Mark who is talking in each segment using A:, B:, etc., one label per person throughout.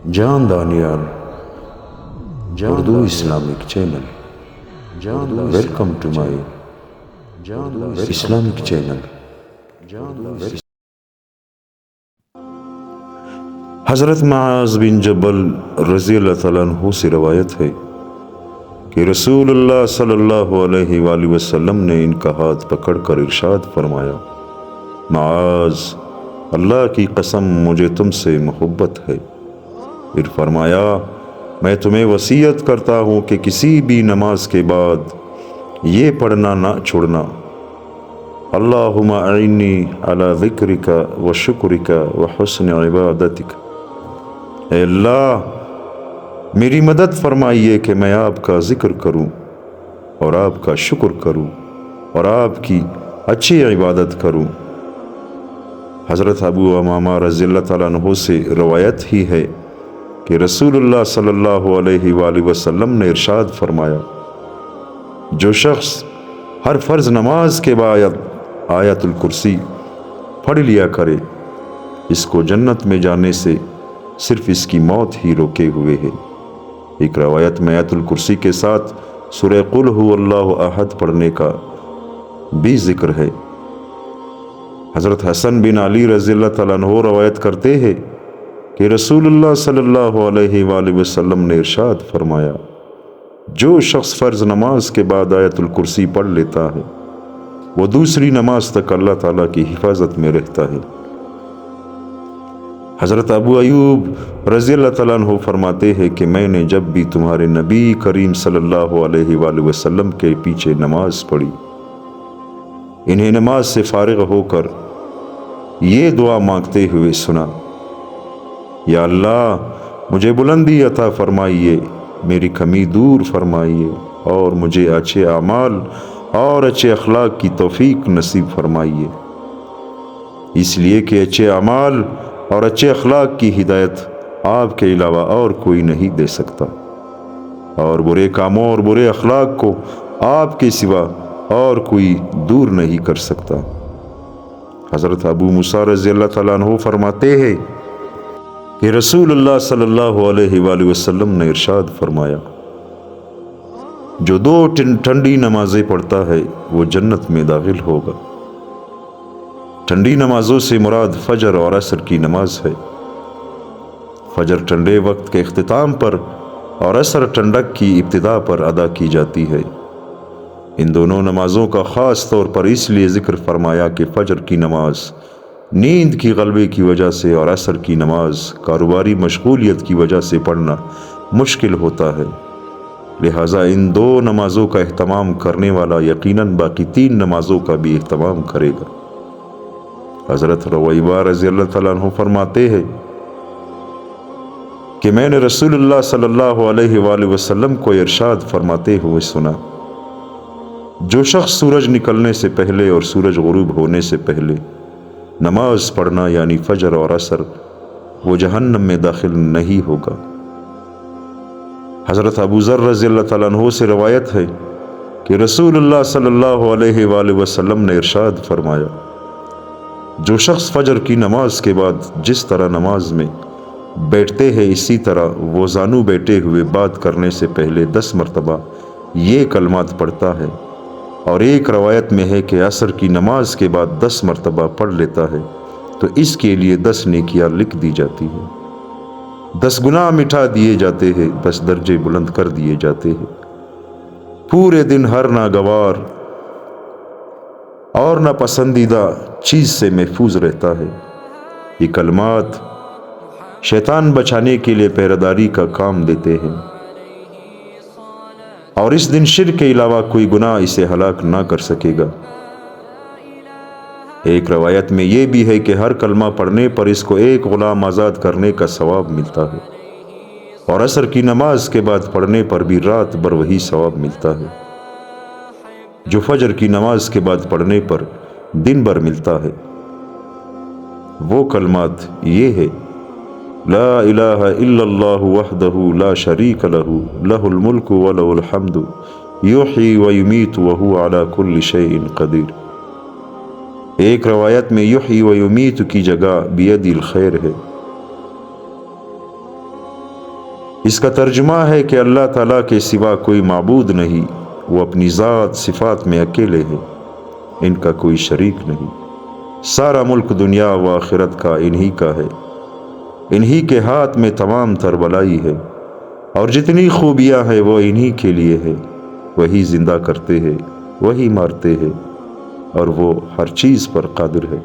A: John Daniyal Urdu Islamic channel, welcome to my Islamic channel. حضرت معاذ بن جبل رضی اللہ تعالیٰ عنہ سے روایت ہے کہ رسول اللہ صلی اللہ علیہ وآلہ وسلم نے ان کا ہاتھ پکڑ کر ارشاد فرمایا، معاذ، اللہ کی قسم مجھے تم سے محبت ہے۔ پھر فرمایا، میں تمہیں وصیت کرتا ہوں کہ کسی بھی نماز کے بعد یہ پڑھنا نہ چھوڑنا، اللہم اعنی علی ذکرک و شکرک و حسن عبادتک۔ اے اللہ، میری مدد فرمائیے کہ میں آپ کا ذکر کروں اور آپ کا شکر کروں اور آپ کی اچھی عبادت کروں۔ حضرت ابو امامہ رضی اللہ تعالیٰ عنہ سے روایت ہی ہے کہ رسول اللہ صلی اللہ علیہ وآلہ وسلم نے ارشاد فرمایا، جو شخص ہر فرض نماز کے بعد آیت الکرسی پڑھ لیا کرے، اس کو جنت میں جانے سے صرف اس کی موت ہی روکے ہوئے ہے۔ ایک روایت میں آیت الکرسی کے ساتھ سورہ قل هو اللہ احد پڑھنے کا بھی ذکر ہے۔ حضرت حسن بن علی رضی اللہ تعالیٰ عنہ روایت کرتے ہیں کہ رسول اللہ صلی اللہ علیہ وآلہ وسلم نے ارشاد فرمایا، جو شخص فرض نماز کے بعد آیت الکرسی پڑھ لیتا ہے، وہ دوسری نماز تک اللہ تعالیٰ کی حفاظت میں رہتا ہے۔ حضرت ابو ایوب رضی اللہ تعالیٰ عنہ فرماتے ہیں کہ میں نے جب بھی تمہارے نبی کریم صلی اللہ علیہ وآلہ وسلم کے پیچھے نماز پڑھی، انہیں نماز سے فارغ ہو کر یہ دعا مانگتے ہوئے سنا، یا اللہ، مجھے بلندی عطا فرمائیے، میری کمی دور فرمائیے اور مجھے اچھے اعمال اور اچھے اخلاق کی توفیق نصیب فرمائیے، اس لیے کہ اچھے اعمال اور اچھے اخلاق کی ہدایت آپ کے علاوہ اور کوئی نہیں دے سکتا، اور برے کاموں اور برے اخلاق کو آپ کے سوا اور کوئی دور نہیں کر سکتا۔ حضرت ابو موسیٰ رضی اللہ تعالیٰ عنہ فرماتے ہیں کہ رسول اللہ صلی اللہ علیہ وآلہ وسلم نے ارشاد فرمایا، جو دو ٹھنڈی نمازیں پڑھتا ہے وہ جنت میں داخل ہوگا۔ ٹھنڈی نمازوں سے مراد فجر اور عصر کی نماز ہے۔ فجر ٹھنڈے وقت کے اختتام پر اور عصر ٹھنڈک کی ابتدا پر ادا کی جاتی ہے۔ ان دونوں نمازوں کا خاص طور پر اس لیے ذکر فرمایا کہ فجر کی نماز نیند کی غلبے کی وجہ سے اور عصر کی نماز کاروباری مشغولیت کی وجہ سے پڑھنا مشکل ہوتا ہے، لہٰذا ان دو نمازوں کا اہتمام کرنے والا یقیناً باقی تین نمازوں کا بھی اہتمام کرے گا۔ حضرت رویبہ رضی اللہ تعالیٰ عنہ فرماتے ہیں کہ میں نے رسول اللہ صلی اللہ علیہ وآلہ وسلم کو ارشاد فرماتے ہوئے سنا، جو شخص سورج نکلنے سے پہلے اور سورج غروب ہونے سے پہلے نماز پڑھنا یعنی فجر اور عصر، وہ جہنم میں داخل نہیں ہوگا۔ حضرت ابو ذر رضی اللہ تعالیٰ عنہ سے روایت ہے کہ رسول اللہ صلی اللہ علیہ وآلہ وسلم نے ارشاد فرمایا، جو شخص فجر کی نماز کے بعد جس طرح نماز میں بیٹھتے ہیں، اسی طرح وہ زانو بیٹھے ہوئے بات کرنے سے پہلے 10 مرتبہ یہ کلمات پڑھتا ہے، اور ایک روایت میں ہے کہ عصر کی نماز کے بعد 10 مرتبہ پڑھ لیتا ہے تو اس کے لیے 10 نیکیاں لکھ دی جاتی ہیں، 10 گناہ مٹا دیے جاتے ہیں، 10 درجے بلند کر دیے جاتے ہیں، پورے دن ہر ناگوار اور ناپسندیدہ چیز سے محفوظ رہتا ہے۔ یہ کلمات شیطان بچانے کے لیے پہرےداری کا کام دیتے ہیں، اور اس دن شرک کے علاوہ کوئی گناہ اسے ہلاک نہ کر سکے گا۔ ایک روایت میں یہ بھی ہے کہ ہر کلمہ پڑھنے پر اس کو ایک غلام آزاد کرنے کا ثواب ملتا ہے، اور عصر کی نماز کے بعد پڑھنے پر بھی رات بھر وہی ثواب ملتا ہے جو فجر کی نماز کے بعد پڑھنے پر دن بھر ملتا ہے۔ وہ کلمات یہ ہے، لا الہ الا اللہ وحدہ لا شریک لہ، لہ الملک ولہ الحمد، یحیی ویمیت وہو علی کل شیء قدیر۔ ایک روایت میں یحیی ویمیت کی جگہ بیدی الخیر ہے۔ اس کا ترجمہ ہے کہ اللہ تعالیٰ کے سوا کوئی معبود نہیں، وہ اپنی ذات صفات میں اکیلے ہیں، ان کا کوئی شریک نہیں، سارا ملک دنیا و آخرت کا انہی کا ہے، انہی کے ہاتھ میں تمام تر بلائی ہے، اور جتنی خوبیاں ہیں وہ انہی کے لیے ہے، وہی زندہ کرتے ہیں، وہی مارتے ہیں، اور وہ ہر چیز پر قادر ہے۔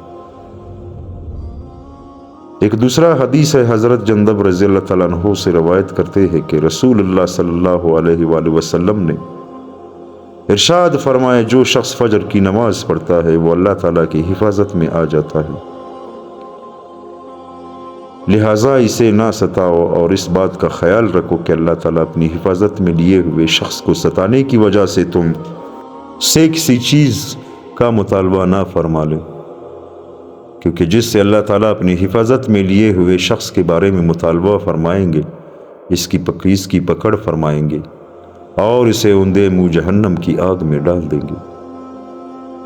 A: ایک دوسرا حدیث ہے، حضرت جندب رضی اللہ تعالیٰ عنہ سے روایت کرتے ہیں کہ رسول اللہ صلی اللہ علیہ وآلہ وسلم نے ارشاد فرمایا، جو شخص فجر کی نماز پڑھتا ہے وہ اللہ تعالیٰ کی حفاظت میں آ جاتا ہے، لہٰذا اسے نہ ستاؤ اور اس بات کا خیال رکھو کہ اللہ تعالیٰ اپنی حفاظت میں لیے ہوئے شخص کو ستانے کی وجہ سے تم سے کسی چیز کا مطالبہ نہ فرما لے، کیونکہ جس سے اللہ تعالیٰ اپنی حفاظت میں لیے ہوئے شخص کے بارے میں مطالبہ فرمائیں گے، اس کی پکڑ فرمائیں گے اور اسے اوندے منہ جہنم کی آگ میں ڈال دیں گے۔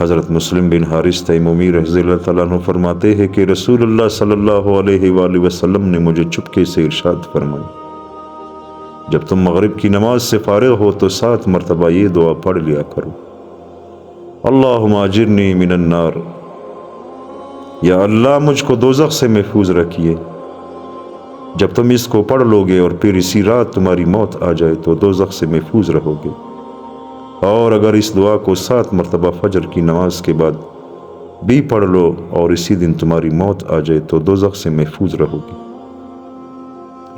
A: حضرت مسلم بن حارث تیمومی رضی اللہ تعالیٰ عنہ فرماتے ہیں کہ رسول اللہ صلی اللہ علیہ وآلہ وسلم نے مجھے چپکے سے ارشاد فرمایا، جب تم مغرب کی نماز سے فارغ ہو تو 7 مرتبہ یہ دعا پڑھ لیا کرو، اللہم اجرنی من النار، یا اللہ مجھ کو دوزخ سے محفوظ رکھیے۔ جب تم اس کو پڑھ لو گے اور پھر اسی رات تمہاری موت آ جائے تو دوزخ سے محفوظ رہو گے، اور اگر اس دعا کو 7 مرتبہ فجر کی نماز کے بعد بھی پڑھ لو اور اسی دن تمہاری موت آ جائے تو دوزخ سے محفوظ رہو گے۔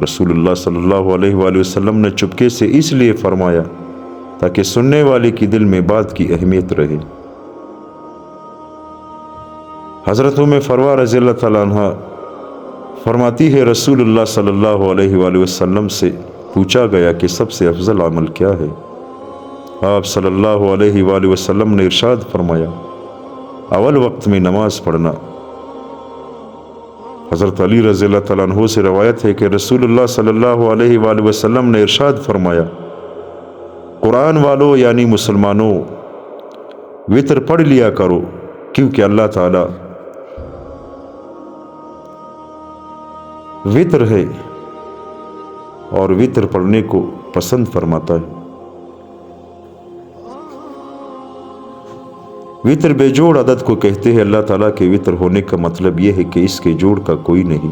A: رسول اللہ صلی اللہ علیہ وآلہ وسلم نے چپکے سے اس لیے فرمایا تاکہ سننے والے کی دل میں بات کی اہمیت رہے۔ حضرت فروہ رضی اللہ تعالیٰ عنہ فرماتی ہے، رسول اللہ صلی اللہ علیہ وآلہ وسلم سے پوچھا گیا کہ سب سے افضل عمل کیا ہے؟ آپ صلی اللہ علیہ وآلہ وسلم نے ارشاد فرمایا، اول وقت میں نماز پڑھنا۔ حضرت علی رضی اللہ تعالیٰ عنہ سے روایت ہے کہ رسول اللہ صلی اللہ علیہ وآلہ وسلم نے ارشاد فرمایا، قرآن والوں یعنی مسلمانوں وطر پڑھ لیا کرو، کیونکہ اللہ تعالیٰ وطر ہے اور وطر پڑھنے کو پسند فرماتا ہے۔ وطر بے جوڑ عدد کو کہتے ہیں۔ اللہ تعالیٰ کے وطر ہونے کا مطلب یہ ہے کہ اس کے جوڑ کا کوئی نہیں۔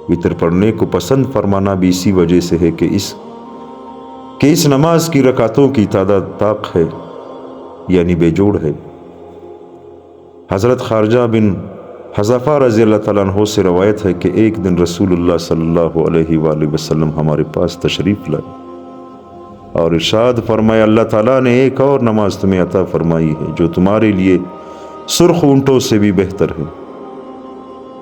A: وطر پڑھنے کو پسند فرمانا بھی اسی وجہ سے ہے کہ اس نماز کی رکعتوں کی تعداد طاق ہے، یعنی بے جوڑ ہے۔ حضرت خارجہ بن حذافہ رضی اللہ تعالیٰ عنہ سے روایت ہے کہ ایک دن رسول اللہ صلی اللہ علیہ وآلہ وسلم ہمارے پاس تشریف لائے اور ارشاد فرمایا، اللہ تعالیٰ نے ایک اور نماز تمہیں عطا فرمائی ہے جو تمہارے لیے سرخ اونٹوں سے بھی بہتر ہے،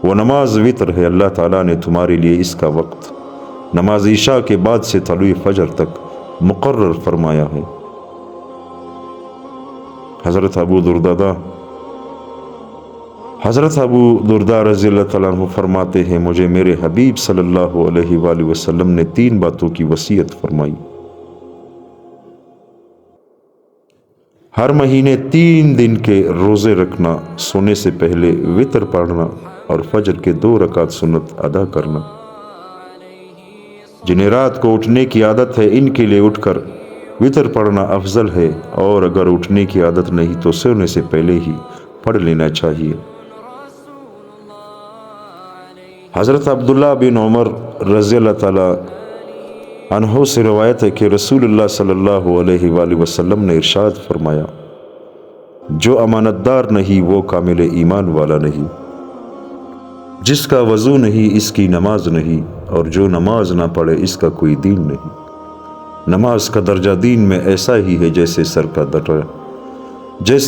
A: وہ نماز وطر ہے۔ اللہ تعالیٰ نے تمہارے لیے اس کا وقت نماز عشاء کے بعد سے طلوع فجر تک مقرر فرمایا ہے۔ حضرت ابو درداء رضی اللہ تعالیٰ عنہ فرماتے ہیں، مجھے میرے حبیب صلی اللہ علیہ وآلہ وسلم نے 3 باتوں کی وصیت فرمائی، ہر مہینے 3 دن کے روزے رکھنا، سونے سے پہلے وطر پڑھنا اور فجر کے 2 رکعت سنت ادا کرنا۔ جنہیں رات کو اٹھنے کی عادت ہے ان کے لیے اٹھ کر وطر پڑھنا افضل ہے، اور اگر اٹھنے کی عادت نہیں تو سونے سے پہلے ہی پڑھ لینا چاہیے۔ حضرت عبداللہ بن عمر رضی اللہ تعالیٰ عنہ سے روایت ہے کہ رسول اللہ صلی اللہ علیہ وآلہ وسلم نے ارشاد فرمایا، جو امانت دار نہیں وہ کامل ایمان والا نہیں، جس کا وضو نہیں اس کی نماز نہیں، اور جو نماز نہ پڑھے اس کا کوئی دین نہیں۔ نماز کا درجہ دین میں ایسا ہی ہے جیسے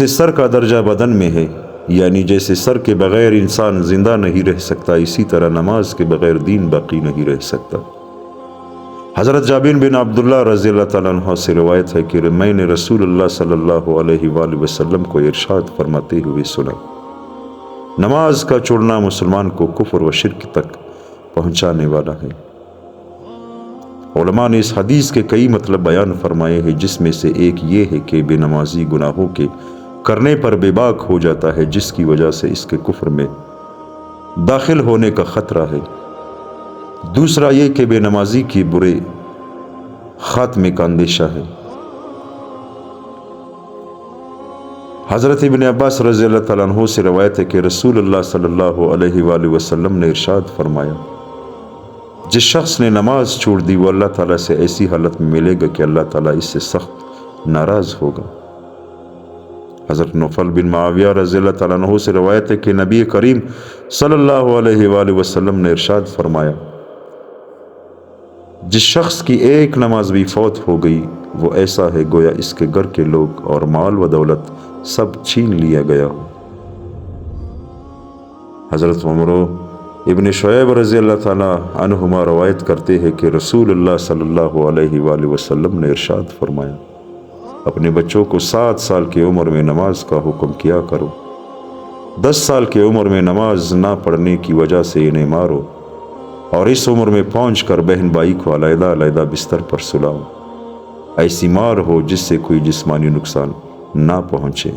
A: سر کا درجہ بدن میں ہے، یعنی جیسے سر کے بغیر انسان زندہ نہیں رہ سکتا، اسی طرح نماز کے بغیر دین باقی نہیں رہ سکتا۔ حضرت جابر بن عبداللہ رضی اللہ تعالیٰ عنہ سے روایت ہے کہ میں نے رسول اللہ صلی اللہ علیہ وآلہ وسلم کو ارشاد فرماتے ہوئے سنا، نماز کا چھوڑنا مسلمان کو کفر و شرک تک پہنچانے والا ہے۔ علماء نے اس حدیث کے کئی مطلب بیان فرمائے ہیں، جس میں سے ایک یہ ہے کہ بے نمازی گناہوں کے کرنے پر بے باک ہو جاتا ہے، جس کی وجہ سے اس کے کفر میں داخل ہونے کا خطرہ ہے۔ دوسرا یہ کہ بے نمازی کی برے خاتمے کا اندیشہ ہے۔ حضرت ابن عباس رضی اللہ تعالیٰ عنہ سے روایت ہے کہ رسول اللہ صلی اللہ علیہ وآلہ وسلم نے ارشاد فرمایا، جس شخص نے نماز چھوڑ دی وہ اللہ تعالیٰ سے ایسی حالت میں ملے گا کہ اللہ تعالیٰ اس سے سخت ناراض ہوگا۔ حضرت نوفل بن معاویہ رضی اللہ تعالیٰ عنہ سے روایت ہے کہ نبی کریم صلی اللہ علیہ وآلہ وسلم نے ارشاد فرمایا، جس شخص کی ایک نماز بھی فوت ہو گئی وہ ایسا ہے گویا اس کے گھر کے لوگ اور مال و دولت سب چھین لیا گیا ہو۔ حضرت عمر ابن شعیب رضی اللہ تعالیٰ عنہما روایت کرتے ہیں کہ رسول اللہ صلی اللہ علیہ وآلہ وسلم نے ارشاد فرمایا، اپنے بچوں کو 7 سال کی عمر میں نماز کا حکم کیا کرو، 10 سال کی عمر میں نماز نہ پڑھنے کی وجہ سے انہیں مارو، اور اس عمر میں پہنچ کر بہن بھائی کو علیحدہ علیحدہ بستر پر سلاؤ، ایسی مار ہو جس سے کوئی جسمانی نقصان نہ پہنچے۔